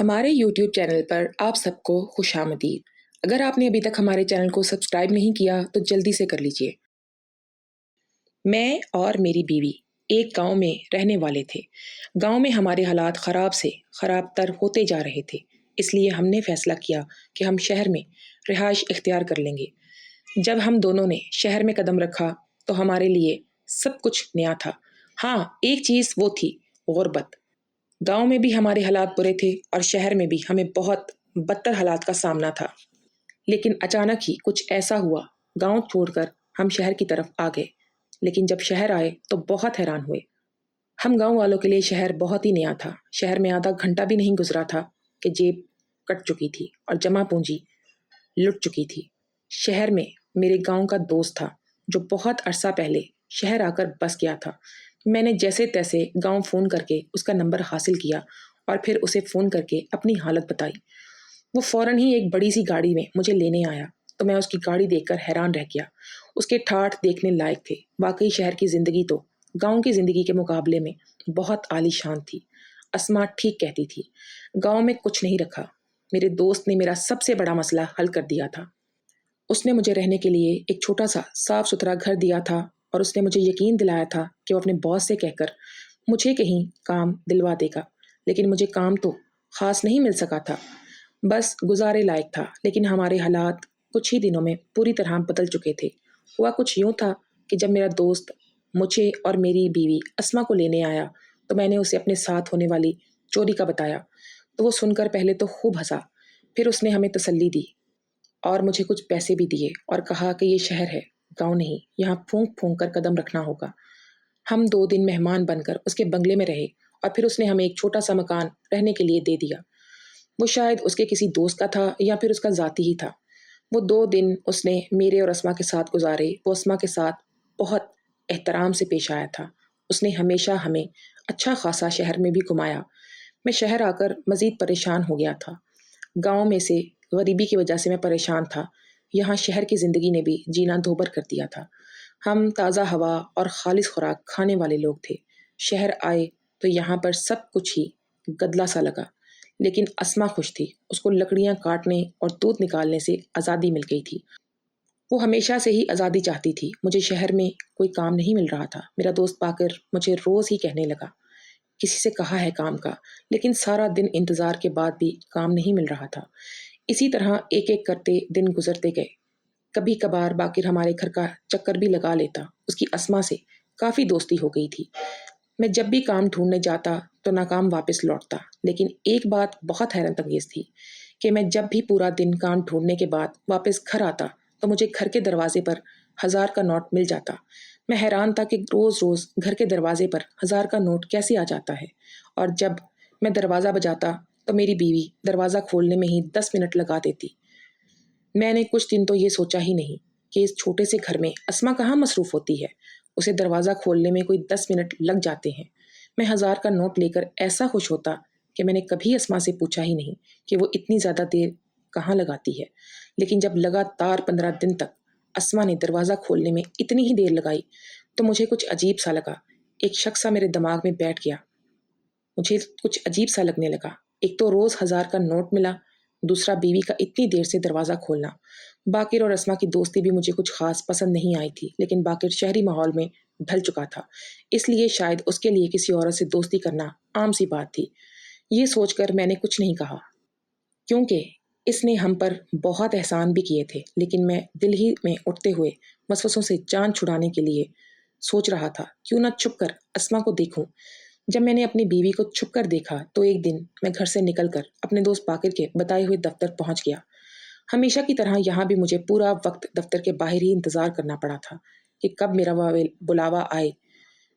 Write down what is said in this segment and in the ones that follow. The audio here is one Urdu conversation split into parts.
ہمارے YouTube چینل پر آپ سب کو خوش آمدید۔ اگر آپ نے ابھی تک ہمارے چینل کو سبسکرائب نہیں کیا تو جلدی سے کر لیجئے۔ میں اور میری بیوی ایک گاؤں میں رہنے والے تھے۔ گاؤں میں ہمارے حالات خراب سے خراب تر ہوتے جا رہے تھے، اس لیے ہم نے فیصلہ کیا کہ ہم شہر میں رہائش اختیار کر لیں گے۔ جب ہم دونوں نے شہر میں قدم رکھا تو ہمارے لیے سب کچھ نیا تھا۔ ہاں، ایک چیز وہ تھی غربت۔ گاؤں میں بھی ہمارے حالات برے تھے اور شہر میں بھی ہمیں بہت بدتر حالات کا سامنا تھا۔ لیکن اچانک ہی کچھ ایسا ہوا، گاؤں چھوڑ کر ہم شہر کی طرف آ گئے۔ لیکن جب شہر آئے تو بہت حیران ہوئے۔ ہم گاؤں والوں کے لیے شہر بہت ہی نیا تھا۔ شہر میں آدھا گھنٹہ بھی نہیں گزرا تھا کہ جیب کٹ چکی تھی اور جمع پونجی لٹ چکی تھی۔ شہر میں میرے گاؤں کا دوست تھا جو بہت عرصہ پہلے شہر آ کر بس گیا تھا۔ میں نے جیسے تیسے گاؤں فون کر کے اس کا نمبر حاصل کیا اور پھر اسے فون کر کے اپنی حالت بتائی۔ وہ فوراً ہی ایک بڑی سی گاڑی میں مجھے لینے آیا تو میں اس کی گاڑی دیکھ کر حیران رہ گیا۔ اس کے ٹھاٹھ دیکھنے لائق تھے۔ واقعی شہر کی زندگی تو گاؤں کی زندگی کے مقابلے میں بہت عالی شان تھی۔ اسما ٹھیک کہتی تھی، گاؤں میں کچھ نہیں رکھا۔ میرے دوست نے میرا سب سے بڑا مسئلہ حل کر دیا تھا۔ اس نے مجھے رہنے کے لیے ایک چھوٹا سا صاف ستھرا گھر دیا تھا اور اس نے مجھے یقین دلایا تھا کہ وہ اپنے باس سے کہہ کر مجھے کہیں کام دلوا دے گا۔ لیکن مجھے کام تو خاص نہیں مل سکا تھا، بس گزارے لائق تھا۔ لیکن ہمارے حالات کچھ ہی دنوں میں پوری طرح بدل چکے تھے۔ ہوا کچھ یوں تھا کہ جب میرا دوست مجھے اور میری بیوی اسما کو لینے آیا تو میں نے اسے اپنے ساتھ ہونے والی چوری کا بتایا تو وہ سن کر پہلے تو خوب ہنسا، پھر اس نے ہمیں تسلی دی اور مجھے کچھ پیسے بھی دیے اور کہا کہ یہ شہر ہے، گاؤں نہیں، یہاں پھونک پھونک کر قدم رکھنا ہوگا۔ ہم 2 دن مہمان بن کر اس کے بنگلے میں رہے اور پھر اس نے ہمیں ایک چھوٹا سا مکان رہنے کے لیے دے دیا۔ وہ شاید اس کے کسی دوست کا تھا یا پھر اس کا ذاتی ہی تھا۔ وہ 2 دن اس نے میرے اور اسما کے ساتھ گزارے۔ وہ اسما کے ساتھ بہت احترام سے پیش آیا تھا۔ اس نے ہمیشہ ہمیں اچھا خاصا شہر میں بھی گھمایا۔ میں شہر آ کر مزید پریشان ہو گیا تھا۔ گاؤں میں سے غریبی کی وجہ سے میں پریشان تھا، یہاں شہر کی زندگی نے بھی جینا دوبر کر دیا تھا۔ ہم تازہ ہوا اور خالص خوراک کھانے والے لوگ تھے۔ شہر آئے تو یہاں پر سب کچھ ہی گدلا سا لگا۔ لیکن اسما خوش تھی، اس کو لکڑیاں کاٹنے اور دودھ نکالنے سے آزادی مل گئی تھی۔ وہ ہمیشہ سے ہی آزادی چاہتی تھی۔ مجھے شہر میں کوئی کام نہیں مل رہا تھا۔ میرا دوست پا کر مجھے روز ہی کہنے لگا، کسی سے کہا ہے کام کا، لیکن سارا دن انتظار کے بعد بھی کام نہیں مل رہا تھا۔ اسی طرح ایک ایک کرتے دن گزرتے گئے۔ کبھی کبھار باقر ہمارے گھر کا چکر بھی لگا لیتا۔ اس کی اسما سے کافی دوستی ہو گئی تھی۔ میں جب بھی کام ڈھونڈنے جاتا تو ناکام واپس لوٹتا۔ لیکن ایک بات بہت حیرت انگیز تھی کہ میں جب بھی پورا دن کام ڈھونڈنے کے بعد واپس گھر آتا تو مجھے گھر کے دروازے پر 1000 کا نوٹ مل جاتا۔ میں حیران تھا کہ روز روز گھر کے دروازے پر 1000 کا نوٹ کیسے آ جاتا ہے، اور جب میں دروازہ بجاتا تو میری بیوی دروازہ کھولنے میں ہی 10 منٹ لگا دیتی۔ میں نے کچھ دن تو یہ سوچا ہی نہیں کہ اس چھوٹے سے گھر میں اسما کہاں مصروف ہوتی ہے، اسے دروازہ کھولنے میں کوئی 10 منٹ لگ جاتے ہیں۔ میں 1000 کا نوٹ لے کر ایسا خوش ہوتا کہ میں نے کبھی اسما سے پوچھا ہی نہیں کہ وہ اتنی زیادہ دیر کہاں لگاتی ہے۔ لیکن جب لگاتار 15 دن تک اسما نے دروازہ کھولنے میں اتنی ہی دیر لگائی تو مجھے کچھ عجیب سا لگا۔ ایک شخص سا میرے دماغ میں بیٹھ گیا۔ مجھے کچھ عجیب سا لگنے لگا۔ ایک تو روز 1000 کا نوٹ ملا، دوسرا بیوی کا اتنی دیر سے دروازہ کھولنا۔ باقر اور اسما کی دوستی بھی مجھے کچھ خاص پسند نہیں آئی تھی، لیکن باقر شہری ماحول میں ڈھل چکا تھا، اس لیے شاید اس کے لیے کسی عورت سے دوستی کرنا عام سی بات تھی۔ یہ سوچ کر میں نے کچھ نہیں کہا، کیونکہ اس نے ہم پر بہت احسان بھی کیے تھے۔ لیکن میں دل ہی میں اٹھتے ہوئے وسوسوں سے جان چھڑانے کے لیے سوچ رہا تھا، کیوں نہ چھپ کر اسما کو دیکھوں۔ جب میں نے اپنی بیوی کو چھپ کر دیکھا تو ایک دن میں گھر سے نکل کر اپنے دوست باقر کے بتائے ہوئے دفتر پہنچ گیا۔ ہمیشہ کی طرح یہاں بھی مجھے پورا وقت دفتر کے باہر ہی انتظار کرنا پڑا تھا کہ کب میرا بلاوا آئے۔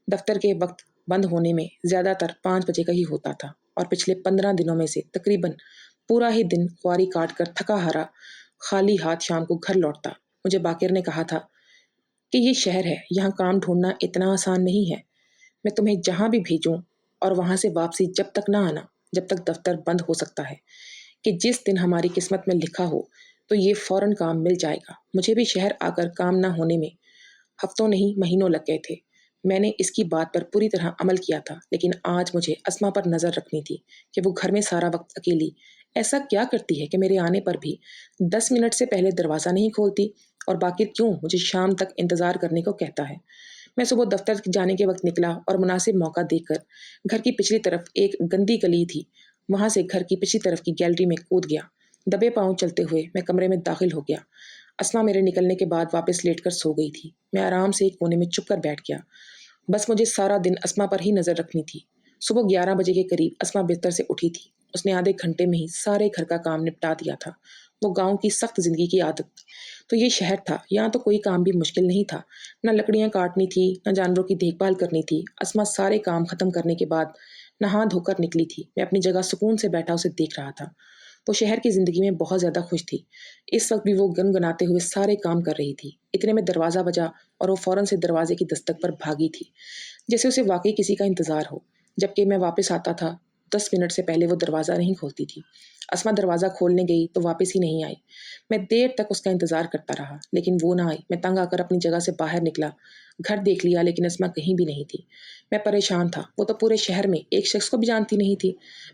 دفتر کے وقت بند ہونے میں زیادہ تر 5 بجے کا ہی ہوتا تھا، اور پچھلے 15 دنوں میں سے تقریباً پورا ہی دن خواری کاٹ کر تھکا ہارا خالی ہاتھ شام کو گھر لوٹتا۔ مجھے باقر نے کہا تھا کہ یہ شہر ہے، یہاں کام ڈھونڈنا اتنا آسان نہیں ہے۔ میں تمہیں جہاں بھی بھیجوں اور وہاں سے واپسی جب تک نہ آنا جب تک دفتر بند ہو سکتا ہے، کہ جس دن ہماری قسمت میں لکھا ہو تو یہ فوراً کام مل جائے گا۔ مجھے بھی شہر آ کر کام نہ ہونے میں ہفتوں نہیں مہینوں لگ گئے تھے۔ میں نے اس کی بات پر پوری طرح عمل کیا تھا، لیکن آج مجھے اسما پر نظر رکھنی تھی کہ وہ گھر میں سارا وقت اکیلی ایسا کیا کرتی ہے کہ میرے آنے پر بھی 10 منٹ سے پہلے دروازہ نہیں کھولتی، اور باقی کیوں مجھے شام تک انتظار کرنے کو کہتا ہے۔ میں صبح دفتر جانے کے وقت نکلا اور مناسب موقع دیکھ کر گھر کی پچھلی طرف ایک گندی گلی تھی، وہاں سے گھر کی پچھلی طرف کی گیلری میں کود گیا۔ دبے پاؤں چلتے ہوئے میں کمرے میں داخل ہو گیا۔ اسما میرے نکلنے کے بعد واپس لیٹ کر سو گئی تھی۔ میں آرام سے ایک کونے میں چپ کر بیٹھ گیا۔ بس مجھے سارا دن اسما پر ہی نظر رکھنی تھی۔ صبح 11 بجے کے قریب اسما بستر سے اٹھی تھی۔ اس نے آدھے گھنٹے میں ہی سارے گھر کا کام نپٹا دیا تھا۔ وہ گاؤں کی سخت زندگی کی عادت تو یہ شہر تھا، یہاں تو کوئی کام بھی مشکل نہیں تھا، نہ لکڑیاں کاٹنی تھی، نہ جانوروں کی دیکھ بھال کرنی تھی۔ اسما سارے کام ختم کرنے کے بعد نہا دھو کر نکلی تھی۔ میں اپنی جگہ سکون سے بیٹھا اسے دیکھ رہا تھا۔ وہ شہر کی زندگی میں بہت زیادہ خوش تھی۔ اس وقت بھی وہ گنگناتے ہوئے سارے کام کر رہی تھی۔ اتنے میں دروازہ بجا اور وہ فوراً سے دروازے کی دستک پر بھاگی تھی، جیسے اسے واقعی کسی کا انتظار ہو۔ جبکہ میں واپس آتا تھا 10 منٹ سے پہلے وہ دروازہ نہیں کھولتی تھی۔ اسما دروازہ کھولنے گئی تو واپس ہی نہیں آئی۔ میں دیر تک اس کا انتظار کرتا رہا، لیکن وہ نہ آئی۔ میں تنگ آ کر اپنی جگہ سے باہر نکلا، گھر دیکھ لیا، لیکن اسما کہیں بھی نہیں تھی۔ میں پریشان تھا، وہ تو پورے شہر میں ایک شخص کو بھی جانتی نہیں تھی،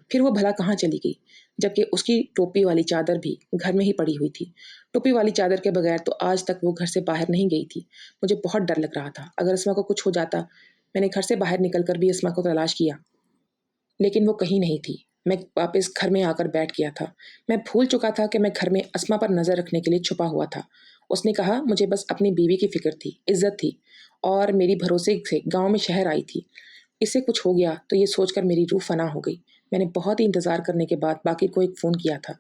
پھر وہ بھلا کہاں چلی گئی؟ جبکہ اس کی ٹوپی والی چادر بھی گھر میں ہی پڑی ہوئی تھی۔ ٹوپی والی چادر کے بغیر تو آج تک وہ گھر سے باہر نہیں گئی تھی۔ مجھے بہت ڈر لگ رہا تھا، اگر اسما کو کچھ ہو جاتا۔ میں نے گھر سے باہر نکل کر بھی اسما کو تلاش کیا، لیکن وہ کہیں نہیں تھی۔ میں واپس گھر میں آ کر بیٹھ گیا تھا۔ میں بھول چکا تھا کہ میں گھر میں اسما پر نظر رکھنے کے لیے چھپا ہوا تھا۔ اس نے کہا مجھے بس اپنی بیوی کی فکر تھی، عزت تھی، اور میری بھروسے سے گاؤں میں شہر آئی تھی۔ اسے کچھ ہو گیا تو یہ سوچ کر میری روح فنا ہو گئی۔ میں نے بہت ہی انتظار کرنے کے بعد باقر کو ایک فون کیا تھا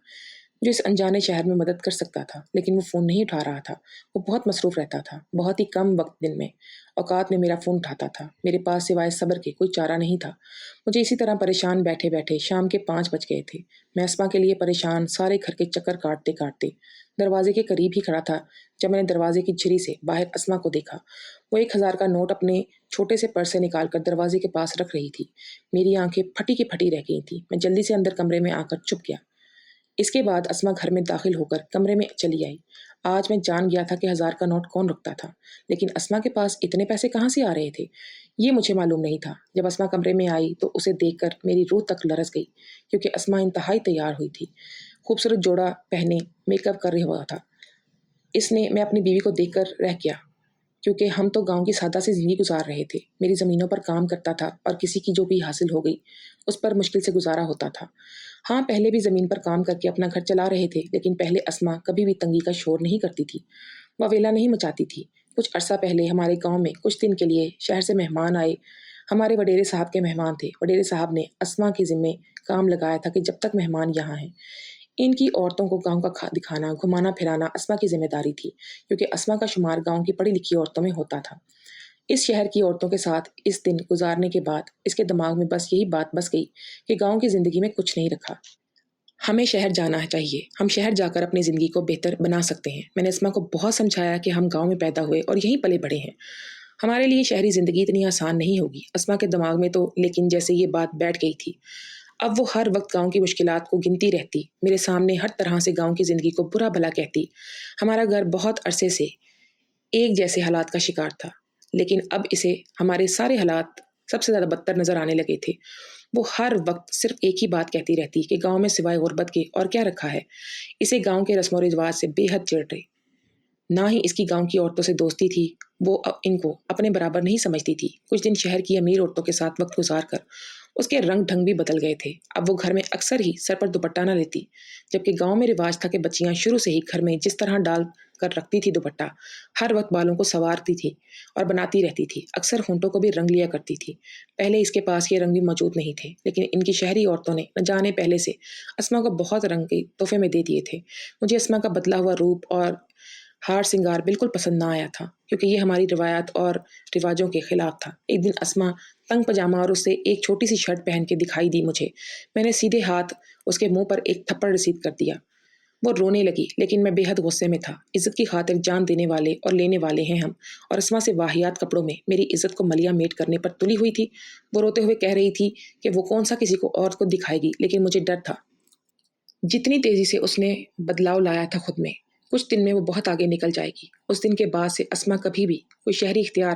جو اس انجانے شہر میں مدد کر سکتا تھا، لیکن وہ فون نہیں اٹھا رہا تھا۔ وہ بہت مصروف رہتا تھا، بہت ہی کم وقت دن میں اوقات میں میرا فون اٹھاتا تھا۔ میرے پاس سوائے صبر کے کوئی چارہ نہیں تھا۔ مجھے اسی طرح پریشان بیٹھے بیٹھے شام کے 5 بج گئے تھے۔ میں اسما کے لیے پریشان سارے گھر کے چکر کاٹتے کاٹتے دروازے کے قریب ہی کھڑا تھا جب میں نے دروازے کی جھری سے باہر اسما کو دیکھا۔ وہ 1000 کا نوٹ اپنے چھوٹے سے پرس سے نکال کر دروازے کے پاس رکھ رہی تھی۔ میری آنکھیں پھٹی کی پھٹی رہ گئی تھیں۔ میں جلدی سے اندر کمرے میں آ کر چھپ گیا۔ اس کے بعد اسما گھر میں داخل ہو کر کمرے میں چلی آئی۔ آج میں جان گیا تھا کہ 1000 کا نوٹ کون رکھتا تھا، لیکن اسما کے پاس اتنے پیسے کہاں سے آ رہے تھے یہ مجھے معلوم نہیں تھا۔ جب اسما کمرے میں آئی تو اسے دیکھ کر میری روح تک لرز گئی، کیونکہ اسما انتہائی تیار ہوئی تھی، خوبصورت جوڑا پہنے میک اپ کر ہوا تھا۔ میں اپنی بیوی کو دیکھ کر رہ گیا، کیونکہ ہم تو گاؤں کی سادہ سی زندگی گزار رہے تھے۔ میری زمینوں پر کام کرتا تھا اور کسی کی جو بھی حاصل ہو گئی اس پر مشکل سے گزارا ہوتا تھا۔ ہاں، پہلے بھی زمین پر کام کر کے اپنا گھر چلا رہے تھے، لیکن پہلے اسما کبھی بھی تنگی کا شور نہیں کرتی تھی، واویلا نہیں مچاتی تھی۔ کچھ عرصہ پہلے ہمارے گاؤں میں کچھ دن کے لیے شہر سے مہمان آئے۔ ہمارے وڈیرے صاحب کے مہمان تھے۔ وڈیرے صاحب نے اسما کے ذمے کام لگایا تھا کہ جب تک مہمان یہاں ہیں ان کی عورتوں کو گاؤں کا دکھانا، گھمانا پھرانا اسما کی ذمہ داری تھی، کیونکہ اسما کا شمار گاؤں کی پڑھی لکھی عورتوں میں ہوتا تھا۔ اس شہر کی عورتوں کے ساتھ اس دن گزارنے کے بعد اس کے دماغ میں بس یہی بات بس گئی کہ گاؤں کی زندگی میں کچھ نہیں رکھا، ہمیں شہر جانا چاہیے، ہم شہر جا کر اپنی زندگی کو بہتر بنا سکتے ہیں۔ میں نے اسما کو بہت سمجھایا کہ ہم گاؤں میں پیدا ہوئے اور یہیں پلے بڑھے ہیں، ہمارے لیے شہری زندگی اتنی آسان نہیں ہوگی۔ اسما کے دماغ میں تو لیکن جیسے یہ بات بیٹھ گئی تھی۔ اب وہ ہر وقت گاؤں کی مشکلات کو گنتی رہتی، میرے سامنے ہر طرح سے گاؤں کی زندگی کو برا بھلا کہتی۔ ہمارا گھر بہت عرصے سے ایک جیسے حالات کا شکار تھا، لیکن اب اسے ہمارے سارے حالات سب سے زیادہ بدتر نظر آنے لگے تھے۔ وہ ہر وقت صرف ایک ہی بات کہتی رہتی کہ گاؤں میں سوائے غربت کے اور کیا رکھا ہے۔ اسے گاؤں کے رسم و رواج سے بے حد چڑ رہی، نہ ہی اس کی گاؤں کی عورتوں سے دوستی تھی، وہ ان کو اپنے برابر نہیں سمجھتی تھی۔ کچھ دن شہر کی امیر عورتوں کے ساتھ وقت گزار کر اس کے رنگ ڈھنگ بھی بدل گئے تھے۔ اب وہ گھر میں اکثر ہی سر پر دوپٹہ نہ لیتی، جبکہ گاؤں میں رواج تھا کہ بچیاں شروع سے ہی گھر میں جس طرح ڈال کر رکھتی تھی دوپٹہ، ہر وقت بالوں کو سنوارتی تھی اور بناتی رہتی تھی، اکثر ہونٹوں کو بھی رنگ لیا کرتی تھی۔ پہلے اس کے پاس یہ رنگ بھی موجود نہیں تھے، لیکن ان کی شہری عورتوں نے نہ جانے پہلے سے اسما کو بہت رنگ کے تحفے میں دے دیے تھے۔ مجھے اسما کا بدلا ہوا روپ اور ہار سنگار بالکل پسند نہ آیا تھا، کیونکہ یہ ہماری روایات اور رواجوں کے خلاف تھا۔ ایک دن اسما تنگ پاجامہ اور اس سے ایک چھوٹی سی شرٹ پہن کے دکھائی دی مجھے۔ میں نے سیدھے ہاتھ اس کے منہ پر ایک تھپڑ رسید کر دیا۔ وہ رونے لگی، لیکن میں بے حد غصے میں تھا۔ عزت کی خاطر جان دینے والے اور لینے والے ہیں ہم، اور اسما سے واہیات کپڑوں میں میری عزت کو ملیا میٹ کرنے پر تلی ہوئی تھی۔ وہ روتے ہوئے کہہ رہی تھی کہ وہ کون سا کسی کو اور کو دکھائے گی، لیکن مجھے ڈر تھا جتنی تیزی سے اس نے بدلاؤ لایا تھا خود میں، کچھ دن میں وہ بہت آگے نکل جائے گی۔ اس دن کے بعد سے اسما کبھی بھی کوئی شہری اختیار